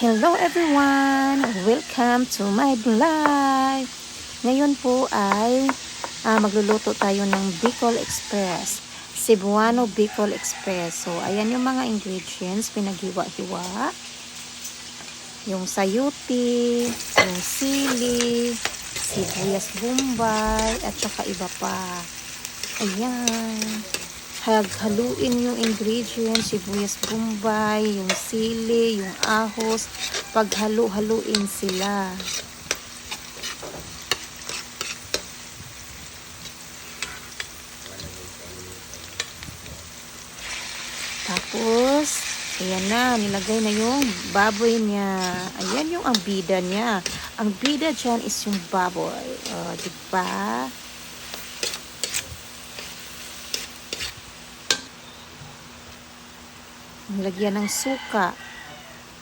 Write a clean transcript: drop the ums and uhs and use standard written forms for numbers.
Hello everyone! Welcome to my vlog! Ngayon po ay magluluto tayo ng Bicol Express. Cebuano Bicol Express. So, ayan yung mga ingredients. Pinaghiwa-hiwa. Yung sayuti, yung sili, sibuyas bombay, at saka iba pa. Ayan. Haluin yung ingredients, sibuyas bombay, yung sili, yung ahos, paghalo-haluin sila. Tapos, ayan na, nilagay na yung baboy niya. Ayan yung ang bida niya. Ang bida dyan is yung baboy. O, diba? Nilagyan ng suka.